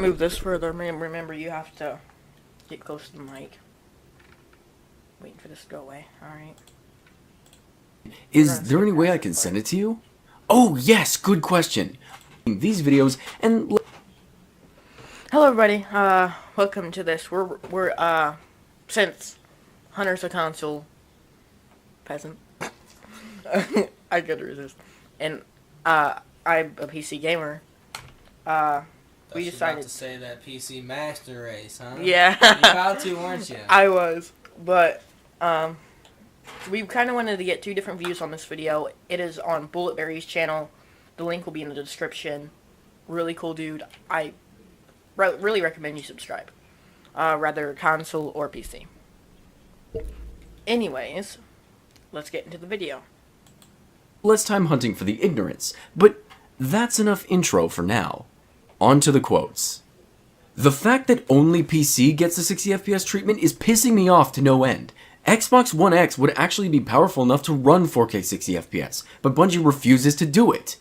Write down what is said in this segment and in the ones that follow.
move this further. Remember, you have to get close to the mic. Waiting for this to go away. Alright. Is there any way I can send it to you? Oh, yes, good question. These videos and... Hello, everybody. Welcome to this. We're since Hunter's a console peasant. I could resist. And, I'm a PC gamer. We decided to say that PC master race, huh? Yeah. You about to, weren't you? I was, but we kind of wanted to get two different views on this video. It is on Bulletberry's channel. The link will be in the description. Really cool dude. I really recommend you subscribe. Rather console or PC. Anyways, let's get into the video. Less time hunting for the ignorance, but that's enough intro for now. On to the quotes. The fact that only PC gets the 60 FPS treatment is pissing me off to no end. Xbox One X would actually be powerful enough to run 4K 60 FPS, but Bungie refuses to do it.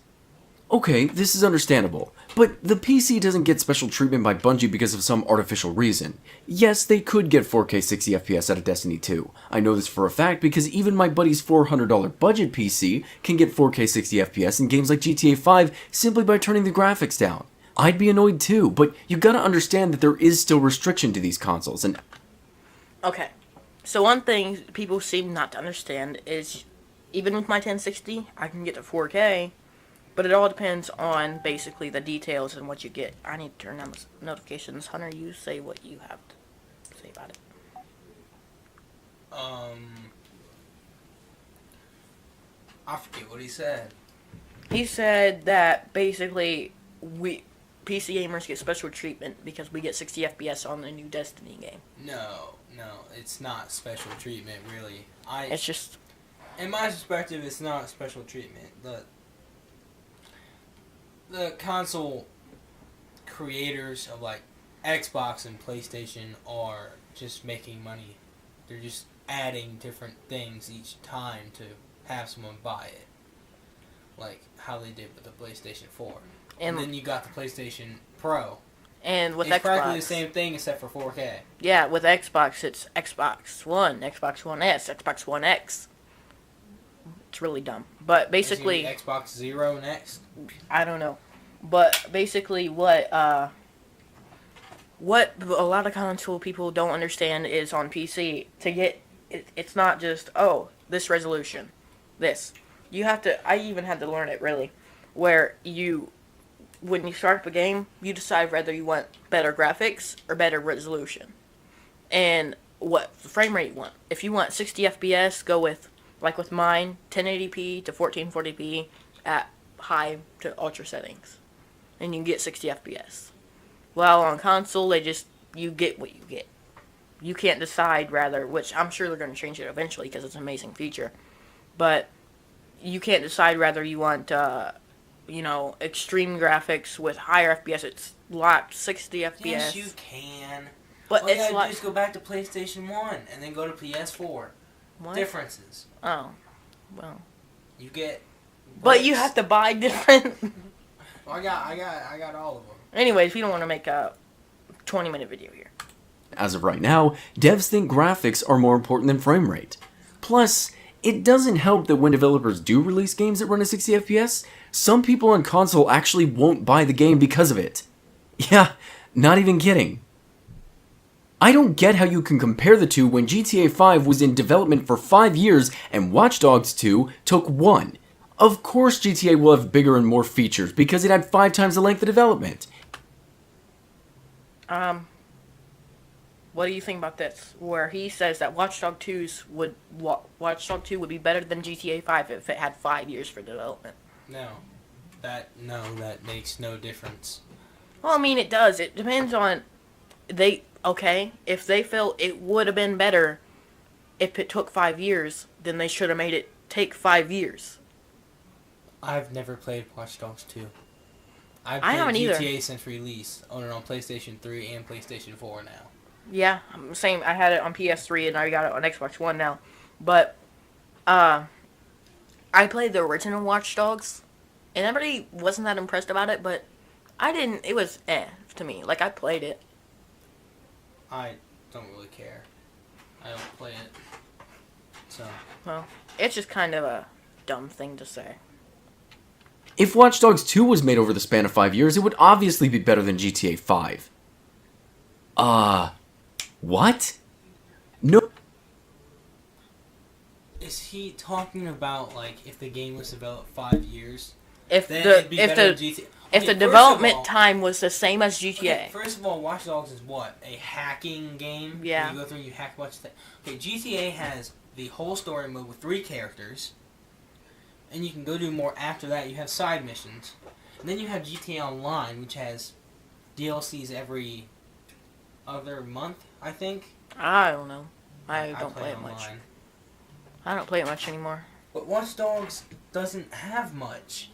Okay, this is understandable, but the PC doesn't get special treatment by Bungie because of some artificial reason. Yes, they could get 4K 60 FPS out of Destiny 2. I know this for a fact because even my buddy's $400 budget PC can get 4K 60 FPS in games like GTA 5 simply by turning the graphics down. I'd be annoyed too, but you gotta understand that there is still restriction to these consoles, and... Okay, so one thing people seem not to understand is, even with my 1060, I can get to 4K, but it all depends on, basically, the details and what you get. I need to turn on the notifications. Hunter, you say what you have to say about it. I forget what he said. He said that, basically, PC gamers get special treatment because we get 60 FPS on the new Destiny game. No, it's not special treatment, really. It's just... In my perspective, it's not special treatment. The console creators of, like, Xbox and PlayStation are just making money. They're just adding different things each time to have someone buy it. Like how they did with the PlayStation 4. And then you got the PlayStation Pro. And with it's Xbox, practically the same thing except for 4K. Yeah, with Xbox, it's Xbox One, Xbox One S, Xbox One X. It's really dumb. But basically... Xbox Zero next? I don't know. But basically what a lot of console people don't understand is on PC, to get... It's not just, oh, this resolution. This. You have to... I even had to learn it, really. Where when you start up a game, you decide whether you want better graphics or better resolution. And what frame rate you want. If you want 60 FPS, go with, like with mine, 1080p to 1440p at high to ultra settings. And you can get 60 FPS. While on console, you get what you get. You can't decide, rather, which I'm sure they're going to change it eventually because it's an amazing feature. But you can't decide whether you want... extreme graphics with higher FPS. It's locked 60 FPS. Yes, you can. But all you gotta do is go back to PlayStation 1 and then go to PS4. What? Differences. Oh, well. You get... But you have to buy different... Well, I got all of them. Anyways, we don't want to make a 20-minute video here. As of right now, devs think graphics are more important than frame rate. Plus, it doesn't help that when developers do release games that run at 60 FPS, some people on console actually won't buy the game because of it. Yeah, not even kidding. I don't get how you can compare the two when GTA 5 was in development for 5 years and Watch Dogs 2 took 1. Of course GTA will have bigger and more features because it had 5 times the length of development. What do you think about this? Where he says that Watch Dogs 2 would be better than GTA 5 if it had 5 years for development. No, that makes no difference. Well, I mean, it does. It depends on if they felt it would have been better if it took 5 years, then they should have made it take 5 years. I've never played Watch Dogs 2. I haven't either. GTA since release, on PlayStation 3 and PlayStation 4 now. Yeah, same. I had it on PS3 and I got it on Xbox One now. But, I played the original Watch Dogs, and everybody wasn't that impressed about it, but I didn't. It was to me. Like, I played it. I don't really care. I don't play it. So. Well, it's just kind of a dumb thing to say. If Watch Dogs 2 was made over the span of 5 years, it would obviously be better than GTA 5. What? No. Is he talking about, like, if the game was developed 5 years? If then the it'd be better than GTA? if Okay, the development time was the same as GTA. Okay, first of all, Watch Dogs is what? A hacking game? Yeah. Where you go through and you hack a bunch of things. Okay, GTA has the whole story mode with 3 characters. And you can go do more after that. You have side missions. And then you have GTA Online, which has DLCs every other month, I think. I don't know. I don't play play it much. online. I don't play it much anymore. But Watch Dogs doesn't have much.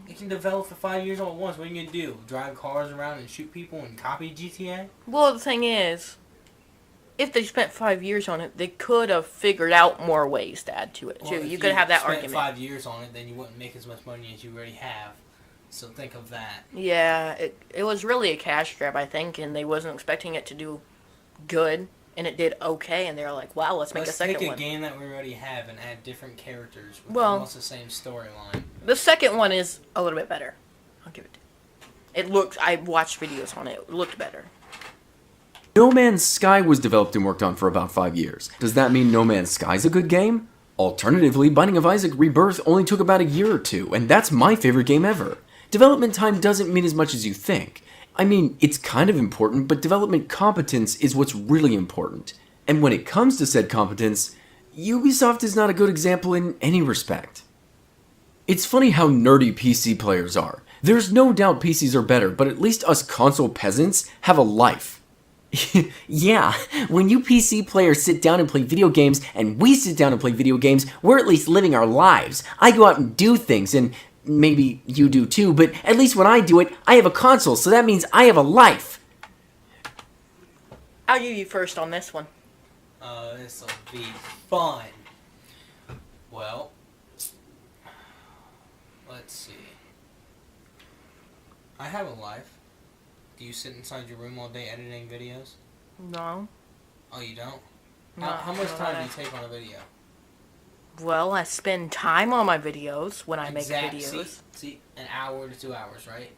It can develop for 5 years all at once. What are you going to do? Drive cars around and shoot people and copy GTA? Well, the thing is, if they spent 5 years on it, they could have figured out more ways to add to it, too. Well, You could have that spent argument. 5 years on it, then you wouldn't make as much money as you already have. So think of that. Yeah, it was really a cash grab, I think, and they wasn't expecting it to do good, and it did okay, and they were like, wow, let's make a second Let's take one. a game that we already have and add different characters with Well, almost the same storyline. The second one is a little bit better. I'll give it to you. It looked, I watched videos on it. It looked better. No Man's Sky was developed and worked on for about 5 years. Does that mean No Man's Sky's a good game? Alternatively, Binding of Isaac Rebirth only took about a year or two, and that's my favorite game ever. Development time doesn't mean as much as you think. I mean, it's kind of important, but development competence is what's really important. And when it comes to said competence, Ubisoft is not a good example in any respect. It's funny how nerdy PC players are. There's no doubt PCs are better, but at least us console peasants have a life. Yeah, when you PC players sit down and play video games, and we sit down and play video games, we're at least living our lives. I go out and do things, and maybe you do too, but at least when I do it, I have a console, so that means I have a life. I'll give you first on this one. This'll be fun. Well, let's see. I have a life. Do you sit inside your room all day editing videos? No. Oh, you don't? No, How much no, time I- do you take on a video? Well, I spend time on my videos when I make Exact- videos. See, an hour to 2 hours, right?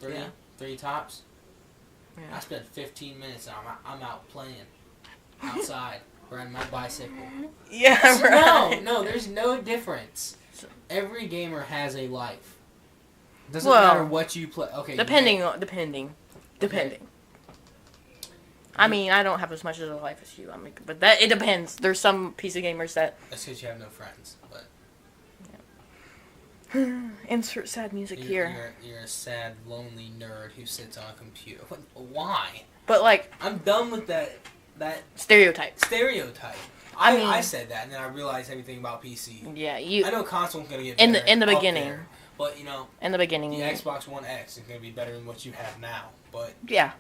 Three? Yeah. 3 tops? I Yeah. spend 15 minutes and I'm out playing. Outside. Riding my bicycle. Yeah, right. No, there's no difference. Every gamer has a life. Doesn't Well, matter what you play. Okay. Depending. Okay. I mean, I don't have as much of a life as you. I mean, but it depends. There's some PC gamers that That's because you have no friends. But insert sad music here. You're a sad, lonely nerd who sits on a computer. Why? But like I'm done with that stereotypes. stereotype. I mean- I said that, and then I realized everything about PC. Yeah, I know console's gonna get in better the up beginning. there, but you know, In the beginning. the Xbox One X is gonna be better than what you have now. But Yeah.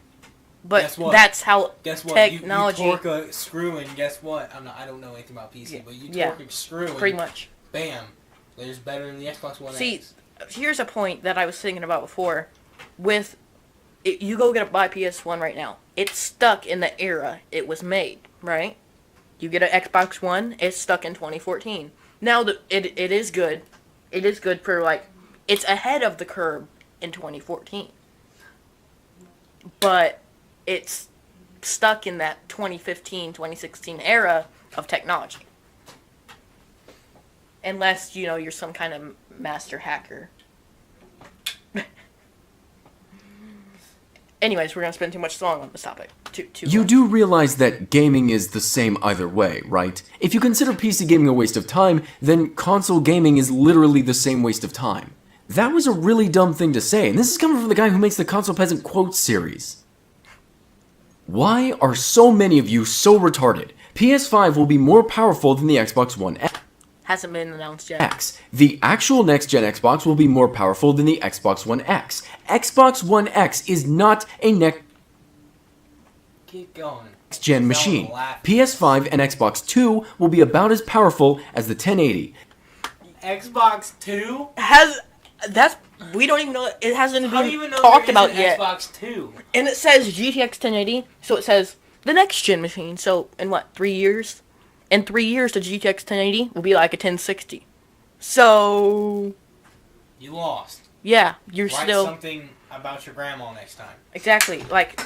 But Guess what? that's how guess what? technology. You torque a screw, and guess what? I don't know anything about PC, Yeah. but you Yeah. torque a screw, and pretty much. bam, there's better than the Xbox One See, X. here's a point that I was thinking about before. With you go buy PS1 right now. It's stuck in the era it was made, right? You get an Xbox One, it's stuck in 2014. Now it is good. It is good for like it's ahead of the curve in 2014. But it's stuck in that 2015, 2016 era of technology. Unless, you're some kind of master hacker. Anyways, we're going to spend too much long on this topic. You do realize that gaming is the same either way, right? If you consider PC gaming a waste of time, then console gaming is literally the same waste of time. That was a really dumb thing to say, and this is coming from the guy who makes the Console Peasant Quotes series. Why are so many of you so retarded? PS5 will be more powerful than the Xbox One Hasn't been announced yet. X. The actual next-gen Xbox will be more powerful than the Xbox One X. Xbox One X is not a Keep going. next-gen machine. PS5 and Xbox 2 will be about as powerful as the 1080. Xbox 2? We don't even know. It hasn't How do you been even know talked there is about an yet. Xbox 2? And it says GTX 1080, so it says the next gen machine. So in what, 3 years? In 3 years, the GTX 1080 will be like a 1060. So You lost. yeah, you're Write still something about your grandma next time. exactly like.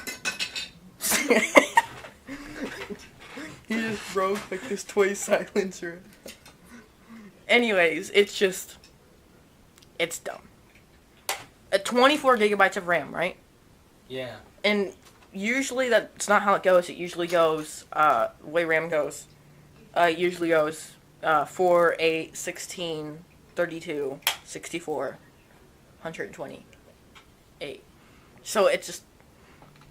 You just broke like this toy silencer. Anyways, it's dumb. At 24 gigabytes of RAM, right? Yeah. And usually that's not how it goes. It usually goes, the way RAM goes, usually goes 4, 8, 16, 32, 64, 128. So it just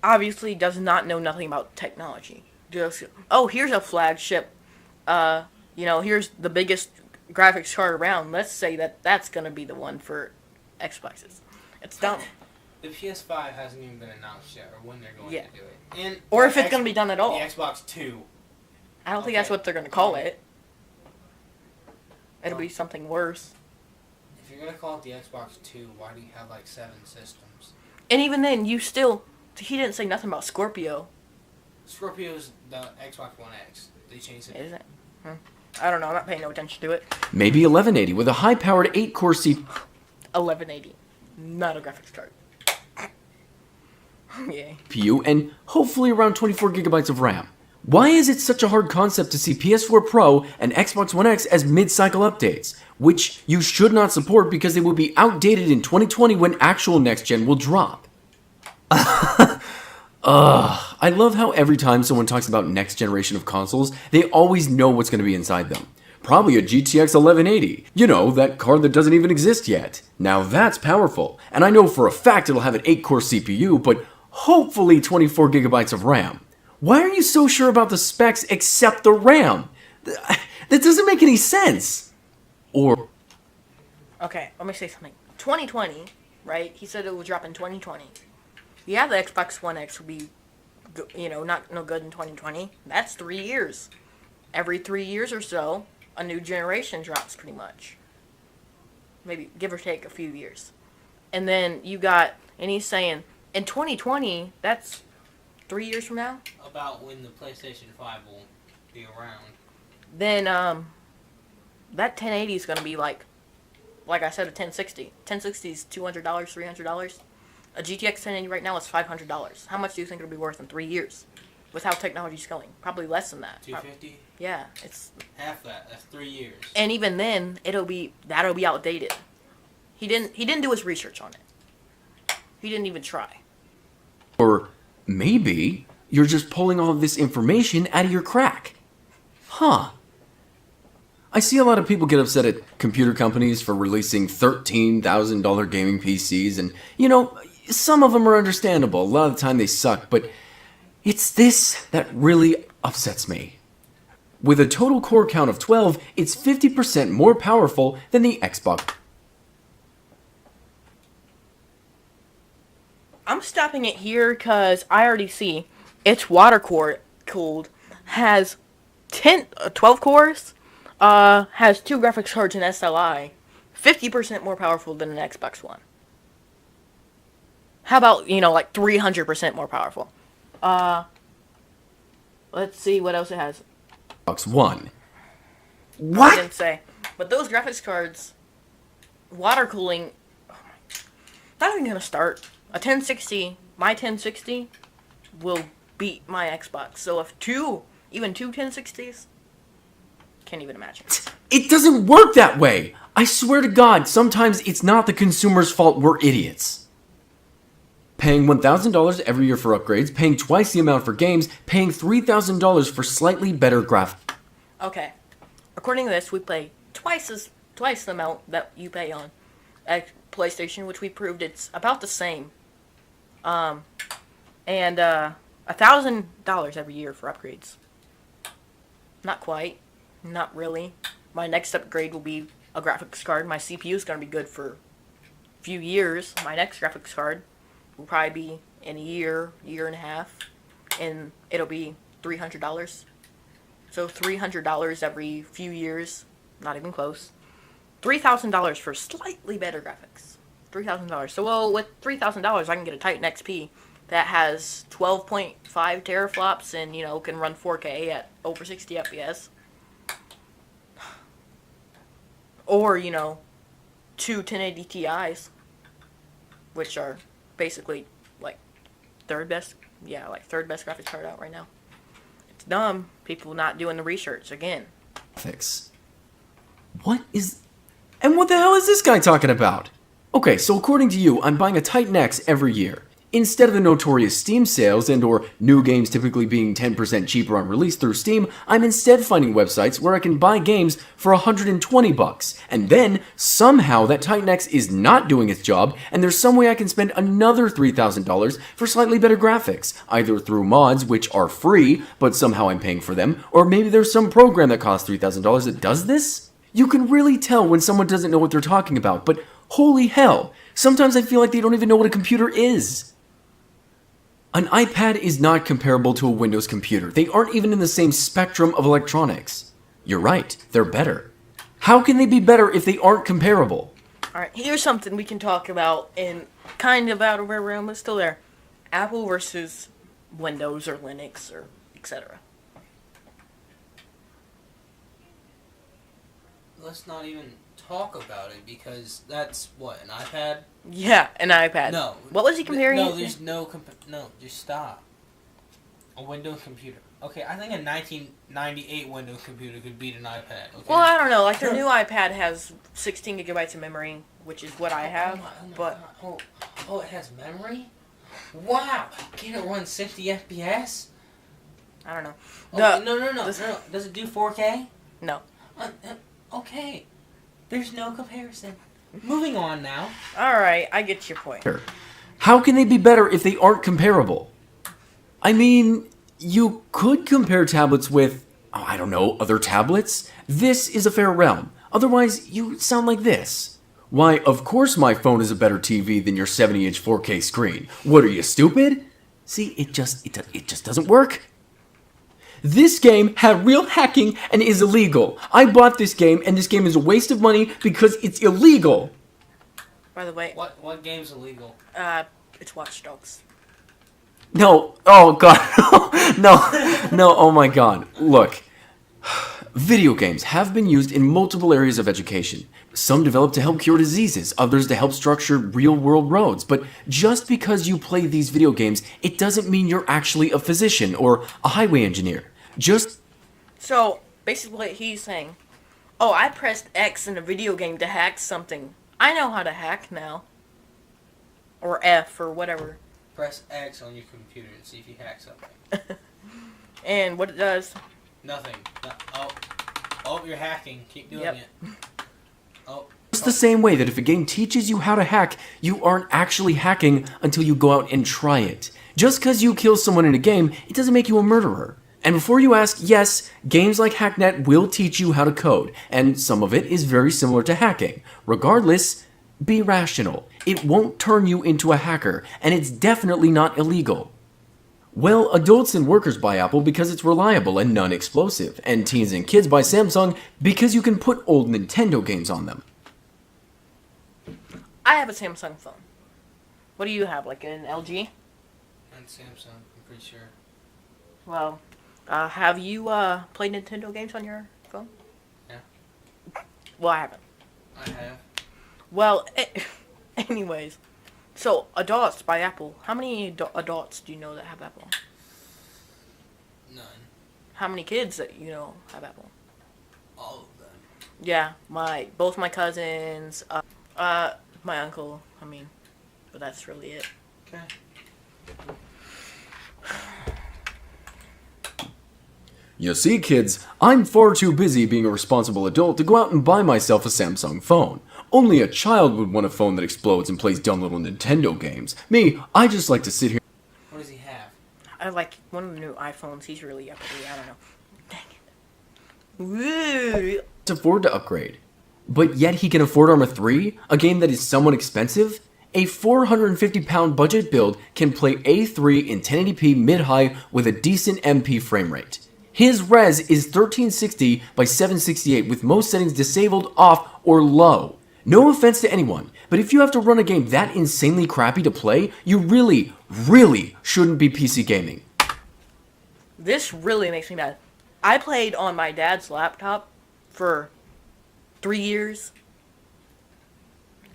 obviously does not know nothing about technology. Just, oh, here's a flagship, here's the biggest graphics card around. Let's say that's going to be the one for Xboxes. It's dumb. The PS5 hasn't even been announced yet, or when they're going to do it. And Or if it's going to be done at all. The Xbox 2. I don't think that's what they're going to call it. It'll be something worse. If you're going to call it the Xbox 2, why do you have like 7 systems? And even then, he didn't say nothing about Scorpio. Scorpio's the Xbox One X. They changed it. Is it? I don't know. I'm not paying no attention to it. Maybe 1180 with a high-powered 8-core CPU. 1180. Not a graphics card. Yay. And hopefully around 24 gigabytes of RAM. Why is it such a hard concept to see PS4 Pro and Xbox One X as mid-cycle updates, which you should not support because they will be outdated in 2020 when actual next-gen will drop? I love how every time someone talks about next generation of consoles, they always know what's going to be inside them. Probably a GTX 1180. You know, that card that doesn't even exist yet. Now that's powerful, and I know for a fact it'll have an 8-core CPU, but hopefully 24 gigabytes of RAM. Why are you so sure about the specs except the RAM? That doesn't make any sense. Or... Okay, let me say something. 2020, right? He said it would drop in 2020. Yeah, the Xbox One X will be, not no good in 2020. That's 3 years. Every 3 years or so, a new generation drops pretty much. Maybe give or take a few years. And then and he's saying, in 2020, that's 3 years from now? About when the PlayStation 5 will be around. Then, that 1080 is going to be like I said, a 1060. 1060 is $200, $300. A GTX 1080 right now is $500. How much do you think it'll be worth in 3 years? With how technology's going? Probably less than that. $250? Yeah, it's... Half that. That's 3 years. And even then, that'll be outdated. He didn't do his research on it. He didn't even try. Or maybe you're just pulling all of this information out of your crack. Huh. I see a lot of people get upset at computer companies for releasing $13,000 gaming PCs, and, some of them are understandable. A lot of the time they suck, but it's this that really upsets me. With a total core count of 12, it's 50% more powerful than the Xbox. I'm stopping it here because I already see it's water cooled, has 12 cores, has 2 graphics cards and SLI, 50% more powerful than an Xbox One. How about, 300% more powerful? Let's see what else it has. Xbox One. I What? didn't say. But those graphics cards, water cooling, not even gonna start. My 1060 will beat my Xbox. So if even two 1060s, can't even imagine. It doesn't work that way. I swear to God, sometimes it's not the consumer's fault we're idiots. Paying $1,000 every year for upgrades, paying twice the amount for games, paying $3,000 for slightly better graphics. Okay. According to this, we pay twice the amount that you pay on PlayStation, which we proved it's about the same. And $1,000 every year for upgrades. Not quite. Not really. My next upgrade will be a graphics card. My CPU is going to be good for a few years. My next graphics card will probably be in a year and a half. And it'll be $300. So $300 every few years. Not even close. $3,000 for slightly better graphics. $3,000. So, well, with $3,000, I can get a Titan XP that has 12.5 teraflops and, can run 4K at over 60 FPS. Or, two 1080 Ti's, which are basically, like, third best graphics card out right now. It's dumb. People not doing the research, again. And what the hell is this guy talking about? Okay, so according to you, I'm buying a Titan X every year. Instead of the notorious Steam sales and or new games typically being 10% cheaper on release through Steam, I'm instead finding websites where I can buy games for $120. And then, somehow, that Titan X is not doing its job, and there's some way I can spend another $3,000 for slightly better graphics, either through mods, which are free, but somehow I'm paying for them, or maybe there's some program that costs $3,000 that does this? You can really tell when someone doesn't know what they're talking about, but holy hell, sometimes I feel like they don't even know what a computer is. An iPad is not comparable to a Windows computer. They aren't even in the same spectrum of electronics. You're right, they're better. How can they be better if they aren't comparable? Alright, here's something we can talk about in kind of out of our realm, but still there. Apple versus Windows or Linux or etc. Let's not even talk about it because that's what, an iPad? Yeah, an iPad. No. What was he comparing? No, there's no no, just stop. A Windows computer. Okay, I think a 1998 Windows computer could beat an iPad. Okay? Well, I don't know. Like, their new iPad has 16 gigabytes of memory, which is what I have. Oh, it has memory? Wow! Can it run 60 FPS? I don't know. No. Does it do 4K? No. Okay. There's no comparison. Moving on now. Alright, I get your point. How can they be better if they aren't comparable? I mean, you could compare tablets with, other tablets. This is a fair realm. Otherwise, you sound like this. Why, of course my phone is a better TV than your 70-inch 4K screen. What, are you stupid? See, it just doesn't work. This game had real hacking and is illegal. I bought this game, and this game is a waste of money because it's illegal. By the way, what game's illegal? It's Watch Dogs. No, oh god, no, oh my god. Look, video games have been used in multiple areas of education. Some developed to help cure diseases, others to help structure real-world roads. But just because you play these video games, it doesn't mean you're actually a physician or a highway engineer. So, basically what he's saying, I pressed X in a video game to hack something. I know how to hack now. Or F, or whatever. Press X on your computer and see if you hack something. And what it does? Nothing. You're hacking. Keep doing it. Just the same way that if a game teaches you how to hack, you aren't actually hacking until you go out and try it. Just because you kill someone in a game, it doesn't make you a murderer. And before you ask, yes, games like Hacknet will teach you how to code, and some of it is very similar to hacking. Regardless, be rational. It won't turn you into a hacker, and it's definitely not illegal. Well, adults and workers buy Apple because it's reliable and non-explosive, and teens and kids buy Samsung because you can put old Nintendo games on them. I have a Samsung phone. What do you have, like an LG? And Samsung, I'm pretty sure. Well, have you played Nintendo games on your phone? Yeah. Well, I haven't. I have. Well, anyways. So, adults buy Apple. How many adults do you know that have Apple? None. How many kids that you know have Apple? All of them. Yeah, both my cousins, my uncle, but that's really it. Okay. You see, kids, I'm far too busy being a responsible adult to go out and buy myself a Samsung phone. Only a child would want a phone that explodes and plays dumb little Nintendo games. Me, I just like to sit here. What does he have? I like one of the new iPhones. He's really uppity. I don't know. Dang it. Afford to upgrade. But yet he can afford Arma 3, a game that is somewhat expensive? A 450-pound budget build can play A3 in 1080p mid-high with a decent MP frame rate. His res is 1360 by 768 with most settings disabled, off, or low. No offense to anyone, but if you have to run a game that insanely crappy to play, you really, really shouldn't be PC gaming. This really makes me mad. I played on my dad's laptop for 3 years.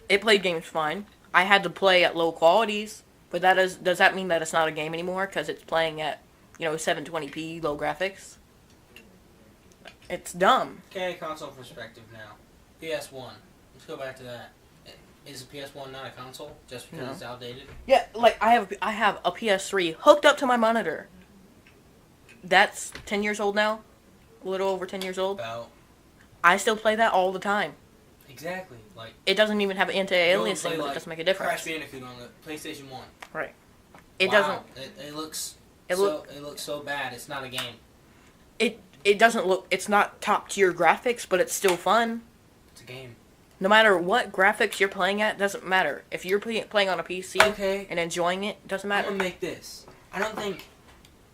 It played games fine. I had to play at low qualities, but does that mean that it's not a game anymore because it's playing at, 720p low graphics? It's dumb. Okay, console perspective now. PS1. Let's go back to that. Is a PS1 not a console just because it's outdated? Yeah, like I have a PS3 hooked up to my monitor. That's 10 years old now. A little over 10 years old. About. I still play that all the time. Exactly. Like it doesn't even have anti-aliasing, but like it doesn't make a difference. Crash Bandicoot on the PlayStation 1. Right. It wow. doesn't. It looks. It looks so bad. It's not a game. It doesn't look. It's not top tier graphics, but it's still fun. It's a game. No matter what graphics you're playing at, doesn't matter. If you're playing on a PC and enjoying it, doesn't matter. I'm gonna make this. I don't think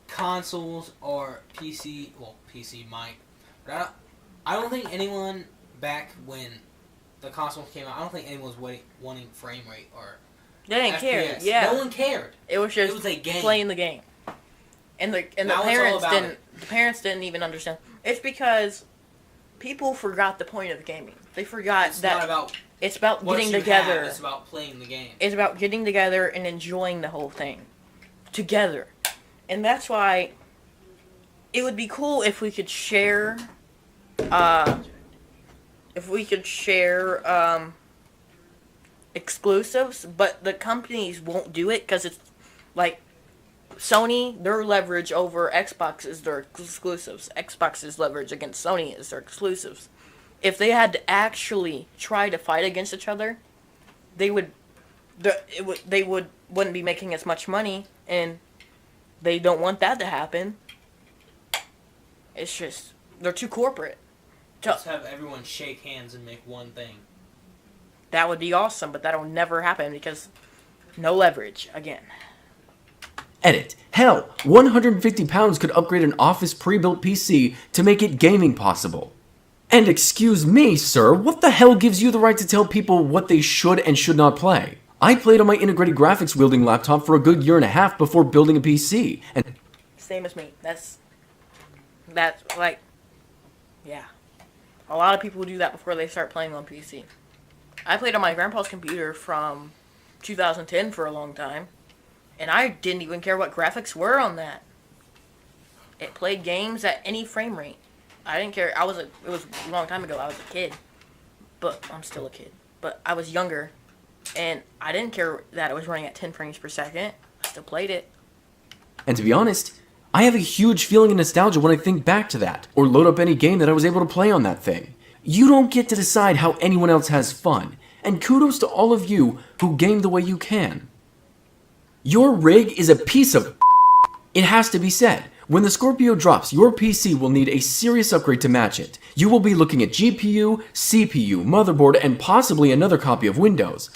consoles or PC. Well, PC might, but I don't think anyone back when the consoles came out. I don't think anyone was wanting frame rate or. They didn't FPS. care. Yeah. No one cared. It was just a game. playing the game. And the parents didn't even understand. It's because people forgot the point of gaming. They forgot it's about getting together. It's about playing the game. It's about getting together and enjoying the whole thing together. And that's why it would be cool if we could share exclusives, but the companies won't do it because it's like Sony, their leverage over Xbox is their exclusives. Xbox's leverage against Sony is their exclusives. If they had to actually try to fight against each other, wouldn't be making as much money, and they don't want that to happen. It's just they're too corporate. Just have everyone shake hands and make one thing. That would be awesome, but that'll never happen because no leverage again. Edit. Hell, 150 pounds could upgrade an Office pre-built PC to make it gaming possible. And excuse me, sir, what the hell gives you the right to tell people what they should and should not play? I played on my integrated graphics wielding laptop for a good year and a half before building a PC, and same as me. That's like, yeah. A lot of people do that before they start playing on PC. I played on my grandpa's computer from 2010 for a long time. And I didn't even care what graphics were on that. It played games at any frame rate. I didn't care. It was a long time ago. I was a kid. But I'm still a kid. But I was younger. And I didn't care that it was running at 10 frames per second. I still played it. And to be honest, I have a huge feeling of nostalgia when I think back to that, or load up any game that I was able to play on that thing. You don't get to decide how anyone else has fun. And kudos to all of you who game the way you can. Your rig is a piece of It has to be said. When the Scorpio drops, your PC will need a serious upgrade to match it. You will be looking at GPU, CPU, motherboard, and possibly another copy of Windows.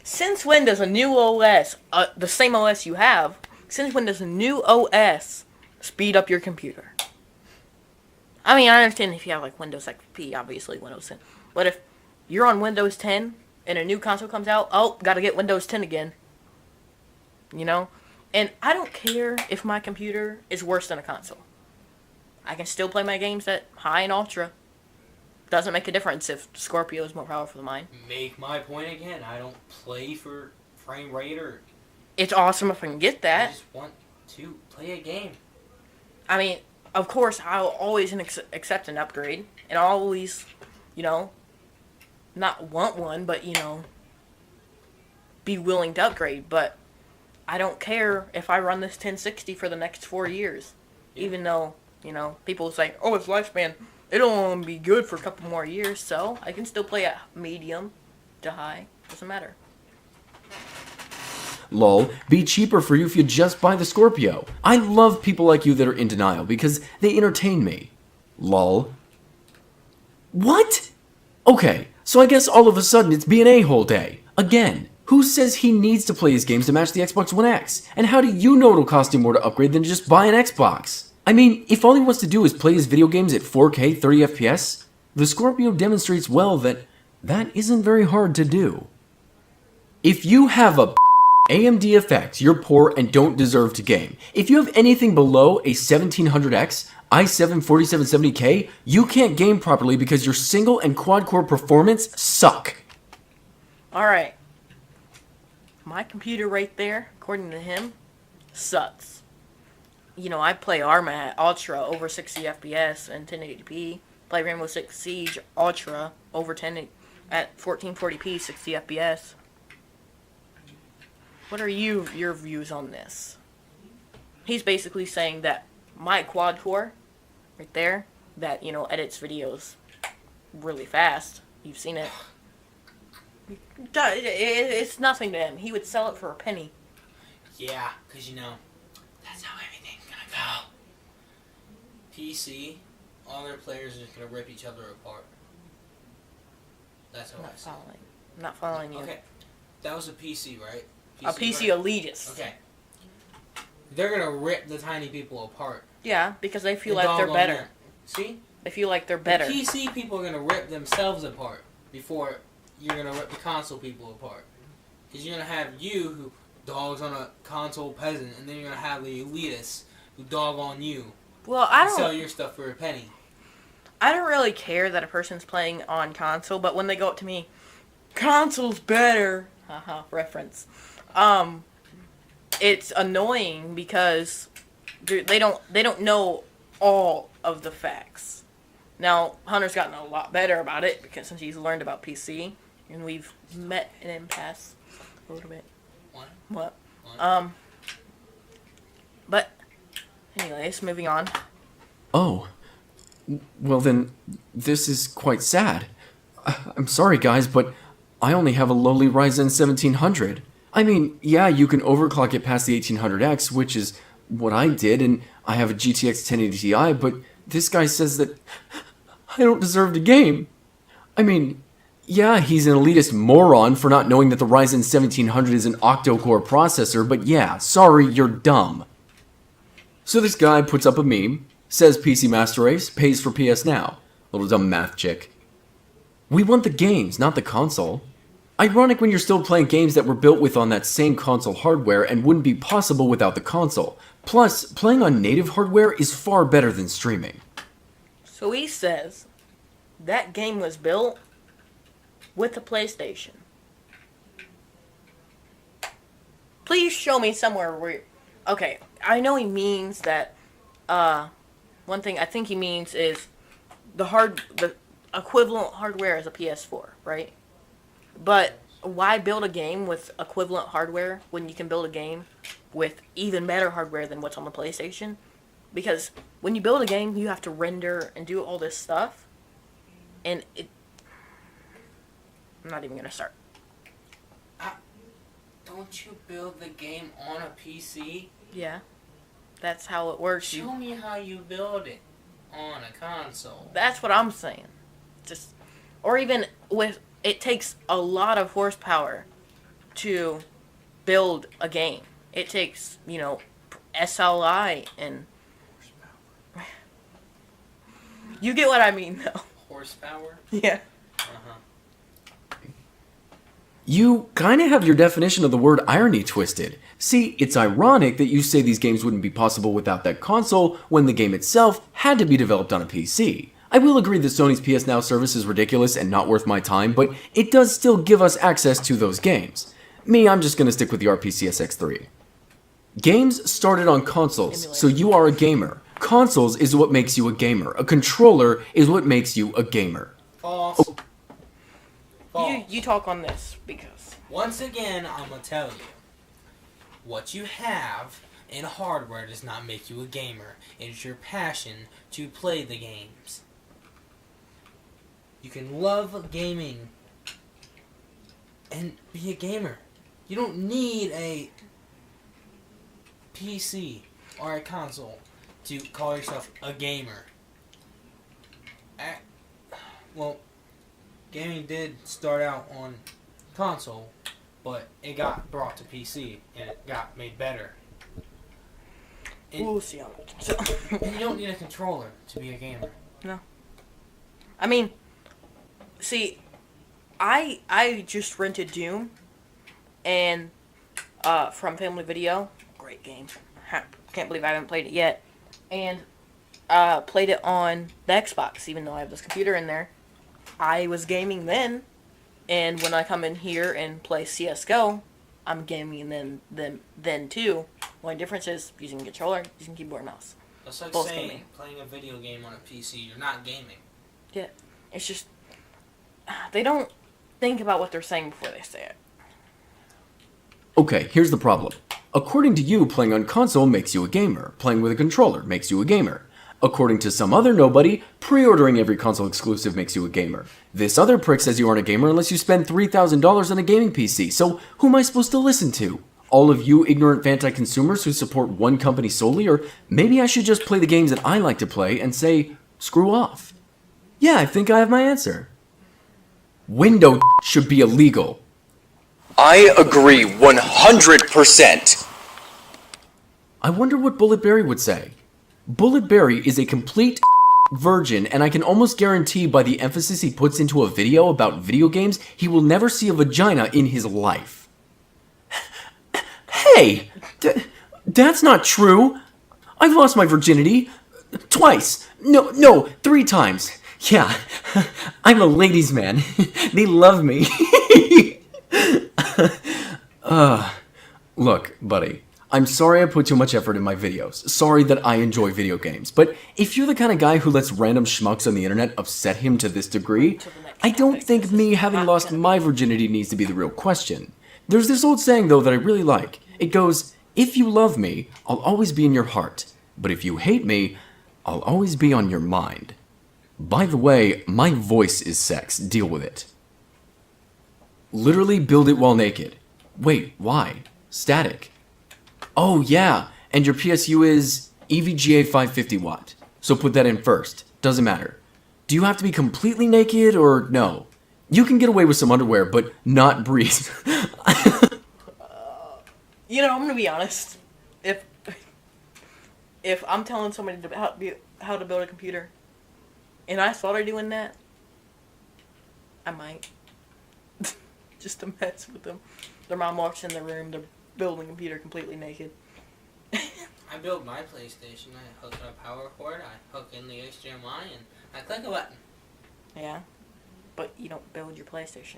Since when does a new OS, the same OS you have, since when does a new OS speed up your computer? I mean, I understand if you have like Windows XP, obviously Windows 10. But if you're on Windows 10 and a new console comes out, gotta get Windows 10 again. And I don't care if my computer is worse than a console. I can still play my games at high and ultra. Doesn't make a difference if Scorpio is more powerful than mine. Make my point again. I don't play for frame rate or... It's awesome if I can get that. I just want to play a game. I mean, of course, I'll always accept an upgrade. And I'll always, not want one, but, be willing to upgrade. But I don't care if I run this 1060 for the next 4 years. Yeah. Even though, people say, it's lifespan. It'll only be good for a couple more years, so I can still play at medium to high. Doesn't matter. Lol, be cheaper for you if you just buy the Scorpio. I love people like you that are in denial because they entertain me. Lol. What? Okay, so I guess all of a sudden it's being a-hole day. Again. Who says he needs to play his games to match the Xbox One X? And how do you know it'll cost him more to upgrade than to just buy an Xbox? I mean, if all he wants to do is play his video games at 4K 30 FPS, the Scorpio demonstrates well that That isn't very hard to do. If you have a AMD effect, you're poor and don't deserve to game. If you have anything below a 1700X, i7 4770K, you can't game properly because your single and quad core performance suck. Alright. My computer right there, according to him, sucks. You know, I play Arma at Ultra over 60 FPS and 1080p. Play Rainbow Six Siege Ultra over 10 at 1440p 60 FPS. What are your views on this? He's basically saying that my quad core, right there, that, you know, edits videos really fast. You've seen it. It's nothing to him. He would sell it for a penny. Yeah, because, you know, that's how everything's gonna go. PC, all their players are just gonna rip each other apart. That's how I see it. I'm not following you. Okay, that was a PC, right? A PC elitist. Okay. They're gonna rip the tiny people apart. Yeah, because they feel like they're better. Them. See? They feel like they're better. The PC people are gonna rip themselves apart before you're gonna rip the console people apart. Because you're gonna have you who dogs on a console peasant, and then you're gonna have the elitists who dog on you. Well, I and don't sell your stuff for a penny. I don't really care that a person's playing on console, but when they go up to me, console's better. Haha, reference. It's annoying because they don't know all of the facts. Now, Hunter's gotten a lot better about it because since he's learned about PC and we've met an impasse a little bit. What? But anyways, moving on. Oh. Well then, this is quite sad. I'm sorry guys, but I only have a lowly Ryzen 1700. I mean, yeah, you can overclock it past the 1800X, which is what I did, and I have a GTX 1080 Ti, but this guy says that I don't deserve to game. I mean, yeah, he's an elitist moron for not knowing that the Ryzen 1700 is an octo-core processor, but yeah, sorry, you're dumb. So this guy puts up a meme, says PC Master Race, pays for PS Now. Little dumb math chick. We want the games, not the console. Ironic when you're still playing games that were built with on that same console hardware and wouldn't be possible without the console. Plus, playing on native hardware is far better than streaming. So he says that game was built with the PlayStation. Please show me somewhere where... Okay, I know he means that... one thing I think he means is the equivalent hardware as a PS4, right? But why build a game with equivalent hardware when you can build a game with even better hardware than what's on the PlayStation? Because when you build a game, you have to render and do all this stuff. And I'm not even going to start. Don't you build the game on a PC? Yeah. That's how it works. Show me how you build it on a console. That's what I'm saying. Just, or even with... It takes a lot of horsepower to build a game. It takes, you know, SLI and... You get what I mean, though. Horsepower? Yeah. You kind of have your definition of the word irony twisted. See, it's ironic that you say these games wouldn't be possible without that console when the game itself had to be developed on a PC. I will agree that Sony's PS Now service is ridiculous and not worth my time, but it does still give us access to those games. Me, I'm just gonna stick with the RPCSX3. Games started on consoles, so you are a gamer. Consoles is what makes you a gamer. A controller is what makes you a gamer. False. Oh. False. You talk on this, because... Once again, I'm gonna tell you. What you have in hardware does not make you a gamer. It is your passion to play the games. You can love gaming and be a gamer. You don't need a PC or a console to call yourself a gamer. Well, gaming did start out on console, but it got brought to PC and it got made better. We'll see how it And you don't need a controller to be a gamer. No. I mean, see, I just rented Doom, and from Family Video, great game. Can't believe I haven't played it yet, and played it on the Xbox, even though I have this computer in there. I was gaming then, and when I come in here and play CS:GO, I'm gaming then too. The only difference is using a controller, using keyboard and mouse. That's like Both saying gaming. playing a video game on a PC. You're not gaming. Yeah, it's just they don't think about what they're saying before they say it. Okay, here's the problem. According to you, playing on console makes you a gamer. Playing with a controller makes you a gamer. According to some other nobody, pre-ordering every console exclusive makes you a gamer. This other prick says you aren't a gamer unless you spend $3,000 on a gaming PC, so who am I supposed to listen to? All of you ignorant Fanti consumers who support one company solely, or maybe I should just play the games that I like to play and say, screw off. Yeah, I think I have my answer. Window should be illegal. I agree 100%. I wonder what Bulletberry would say. Bulletberry is a complete virgin, and I can almost guarantee by the emphasis he puts into a video about video games, he will never see a vagina in his life. Hey! That's not true! I've lost my virginity. Twice. No, 3 times. Yeah, I'm a ladies' man. They love me. Look, buddy. I'm sorry I put too much effort in my videos. Sorry that I enjoy video games. But if you're the kind of guy who lets random schmucks on the internet upset him to this degree, I don't think me having lost my virginity needs to be the real question. There's this old saying, though, that I really like. It goes, if you love me, I'll always be in your heart. But if you hate me, I'll always be on your mind. By the way, my voice is sex. Deal with it. Literally build it while naked. Wait, why? Static. Oh yeah, and your PSU is EVGA 550 watt. So put that in first. Doesn't matter. Do you have to be completely naked or no? You can get away with some underwear, but not breathe. I'm gonna be honest. If I'm telling somebody how to build a computer, and I thought of doing that, I might. Just to mess with them. Their mom walks in the room, they're building a computer completely naked. I built my PlayStation. I hook up a power cord, I hook in the HDMI, and I click a button. Yeah, but you don't build your PlayStation.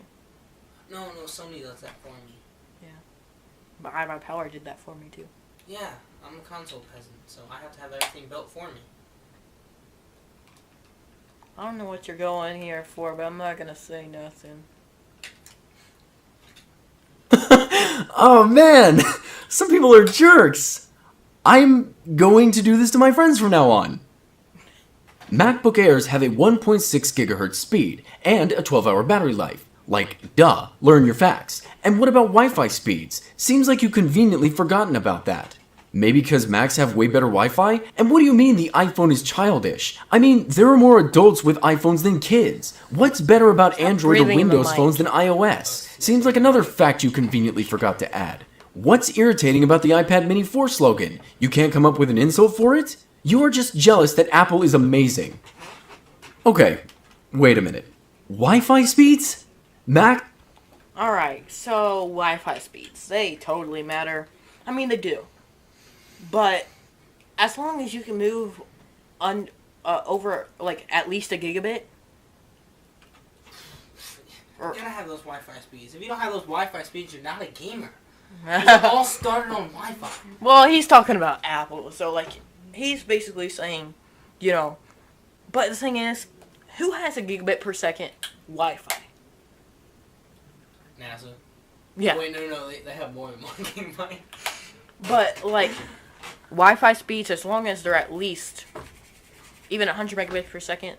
No, Sony does that for me. Yeah, but My Power did that for me too. Yeah, I'm a console peasant, so I have to have everything built for me. I don't know what you're going here for, but I'm not gonna say nothing. Oh man, some people are jerks. I'm going to do this to my friends from now on. MacBook Airs have a 1.6 gigahertz speed and a 12-hour battery life. Like, duh, learn your facts. And what about Wi-Fi speeds? Seems like you've conveniently forgotten about that. Maybe because Macs have way better Wi-Fi? And what do you mean the iPhone is childish? I mean, there are more adults with iPhones than kids. What's better about Android or Windows phones than iOS? Seems like another fact you conveniently forgot to add. What's irritating about the iPad Mini 4 slogan? You can't come up with an insult for it? You are just jealous that Apple is amazing. Okay, wait a minute. Wi-Fi speeds? Mac? Alright, so Wi-Fi speeds. They totally matter. I mean, they do. But as long as you can move over, like, at least a gigabit. You gotta have those Wi-Fi speeds. If you don't have those Wi-Fi speeds, you're not a gamer. It all started on Wi-Fi. Well, he's talking about Apple, so, like, he's basically saying, but the thing is, who has a gigabit per second Wi-Fi? NASA. Yeah. Wait, no, they have more than 1 gigabyte. But, like, Wi-Fi speeds, as long as they're at least even 100 megabits per second,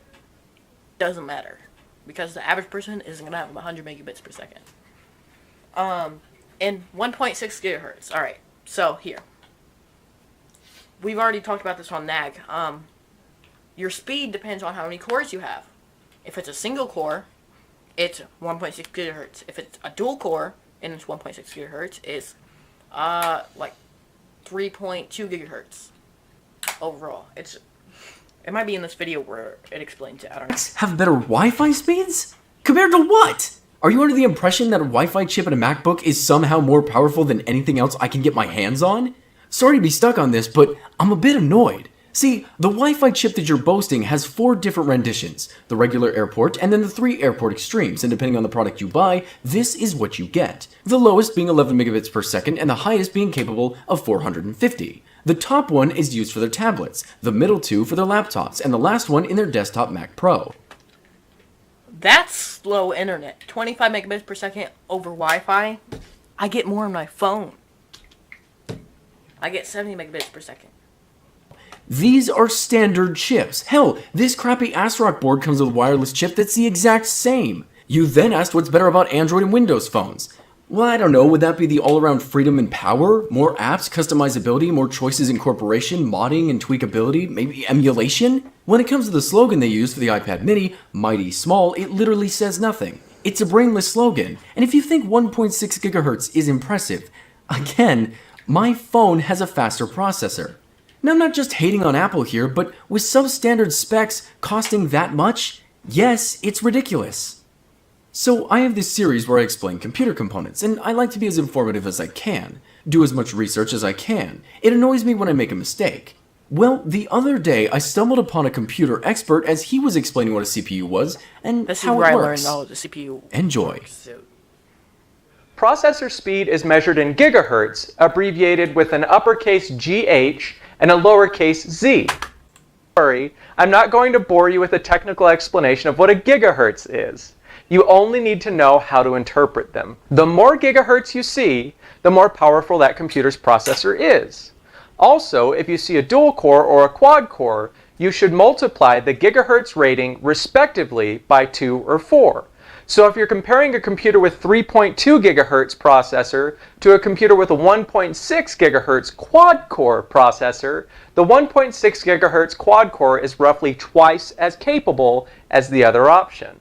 doesn't matter. Because the average person isn't going to have 100 megabits per second. And 1.6 gigahertz. Alright, so here. We've already talked about this on NAG. Your speed depends on how many cores you have. If it's a single core, it's 1.6 gigahertz. If it's a dual core, and it's 1.6 gigahertz, it's, like, 3.2 gigahertz overall. It might be in this video where it explains it. I don't know. Have better Wi-Fi speeds? Compared to what? Are you under the impression that a Wi-Fi chip in a MacBook is somehow more powerful than anything else I can get my hands on? Sorry to be stuck on this, but I'm a bit annoyed. See, the Wi-Fi chip that you're boasting has 4 different renditions, the regular airport and then the 3 airport extremes, and depending on the product you buy, this is what you get. The lowest being 11 megabits per second and the highest being capable of 450. The top one is used for their tablets, the middle 2 for their laptops, and the last one in their desktop Mac Pro. That's slow internet. 25 megabits per second over Wi-Fi. I get more on my phone. I get 70 megabits per second. These are standard chips. Hell, this crappy ASRock board comes with a wireless chip that's the exact same. You then asked what's better about Android and Windows phones. Well, I don't know, would that be the all-around freedom and power? More apps, customizability, more choices incorporation, modding and tweakability, maybe emulation? When it comes to the slogan they use for the iPad mini, mighty small, it literally says nothing. It's a brainless slogan, and if you think 1.6 gigahertz is impressive, again, my phone has a faster processor. Now, I'm not just hating on Apple here, but with substandard specs costing that much, yes, it's ridiculous. So I have this series where I explain computer components, and I like to be as informative as I can, do as much research as I can. It annoys me when I make a mistake. Well, the other day I stumbled upon a computer expert as he was explaining what a CPU was and This how is where it I works. learned all the CPU. Enjoy. So, Processor speed is measured in gigahertz, abbreviated with an uppercase GH and a lowercase z. Sorry, I'm not going to bore you with a technical explanation of what a gigahertz is. You only need to know how to interpret them. The more gigahertz you see, the more powerful that computer's processor is. Also, if you see a dual core or a quad core, you should multiply the gigahertz rating respectively by 2 or 4. So if you're comparing a computer with 3.2 gigahertz processor to a computer with a 1.6 gigahertz quad core processor, the 1.6 gigahertz quad core is roughly twice as capable as the other option.